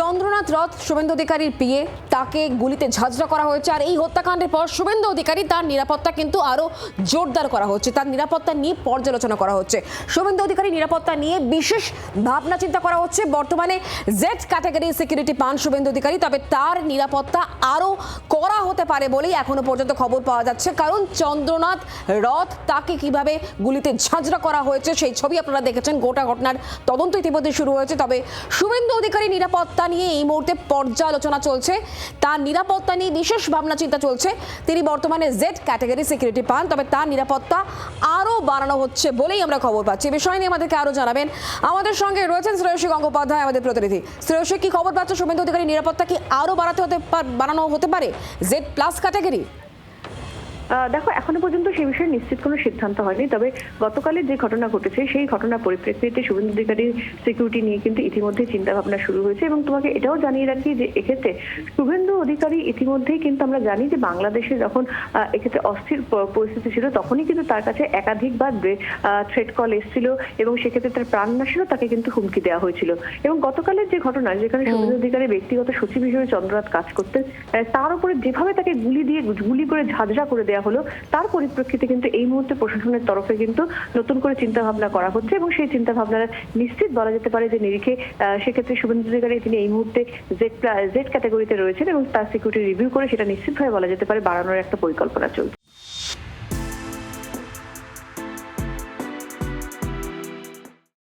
চন্দ্রনাথ রথ শুভেন্দু অধিকারীর পিএ, তাকে গুলিতে ঝাঁঝরা করা হয়েছে। আর এই হত্যাকাণ্ডের পর শুভেন্দু অধিকারী তার নিরাপত্তা কিন্তু আরো জোরদার করা হচ্ছে, তার নিরাপত্তা নিয়ে পর্যালোচনা করা হচ্ছে। শুভেন্দু অধিকারী নিরাপত্তা নিয়ে বিশেষ ভাবনা চিন্তা করা হচ্ছে। বর্তমানে জেড ক্যাটাগরি সিকিউরিটি পান শুভেন্দু অধিকারী, তবে তার নিরাপত্তা আরো করা হতে পারে বলেই এখনো পর্যন্ত খবর পাওয়া যাচ্ছে। কারণ চন্দ্রনাথ রথ তাকে কিভাবে গুলিতে ঝাঁঝরা করা হয়েছে সেই ছবি আপনারা দেখেছেন। গোটা ঘটনার তদন্ত ইতিমধ্যে শুরু হয়েছে। তবে শুভেন্দু অধিকারী নিরাপত্তা নিয়ে এই মুহূর্তে পর্যালোচনা চলছে, তার নিরাপত্তা নিয়ে বিশেষ ভাবনা চিন্তা চলছে। তিনি বর্তমানে জেড ক্যাটাগরি সিকিউরিটি পান, তবে তার নিরাপত্তা আরো বাড়ানো হচ্ছে বলেই আমরা খবর পাচ্ছি। এই বিষয় নিয়ে আমাদেরকে আরো জানাবেন আমাদের সঙ্গে রয়েছেন শ্রেয়সী গঙ্গোপাধ্যায়, আমাদের প্রতিনিধি। শ্রেয়সী, কি খবর পাচ্ছ? শুভেন্দু অধিকারী নিরাপত্তা কি আরো বাড়ানো হতে পারে জেড প্লাস ক্যাটাগরি? দেখো, এখনো পর্যন্ত সেই বিষয়ে নিশ্চিত কোনো সিদ্ধান্ত হয়নি। তবে গতকালের যে ঘটনা ঘটেছে সেই ঘটনার পরিপ্রেক্ষিতে শুভেন্দু অধিকারীর সিকিউরিটি নিয়ে কিন্তু ইতিমধ্যেই চিন্তা ভাবনা শুরু হয়েছে। এবং তোমাকে এটাও জানিয়ে রাখি যে এক্ষেত্রে শুভেন্দু অধিকারী ইতিমধ্যেই কিন্তু আমরা জানি যে বাংলাদেশে যখন এক্ষেত্রে অস্থির পরিস্থিতি ছিল তখনই কিন্তু তার কাছে একাধিকবার থ্রেট কল এসেছিল এবং সেক্ষেত্রে তার প্রাণ নাশেরও তাকে কিন্তু হুমকি দেওয়া হয়েছিল। এবং গতকালের যে ঘটনা, যেখানে শুভেন্দু অধিকারী ব্যক্তিগত সচিব হিসেবে চন্দ্রনাথ কাজ করতেন, তার উপরে যেভাবে তাকে গুলি করে ঝাঁঝরা করে দেওয়া হলো, তার পরিপ্রেক্ষিতে কিন্তু এই মুহূর্তে প্রশাসনের তরফে কিন্তু নতুন করে চিন্তা ভাবনা করা হচ্ছে। এবং সেই চিন্তা ভাবনার নিশ্চিত বলা যেতে পারে যে নিরিখে সেক্ষেত্রে শুভেন্দু অধিকারী তিনি এই মুহূর্তে জেড ক্যাটাগরিতে রয়েছেন এবং তার সিকিউরিটি রিভিউ করে সেটা নিশ্চিতভাবে বলা যেতে পারে বাড়ানোর একটা পরিকল্পনা চলছে।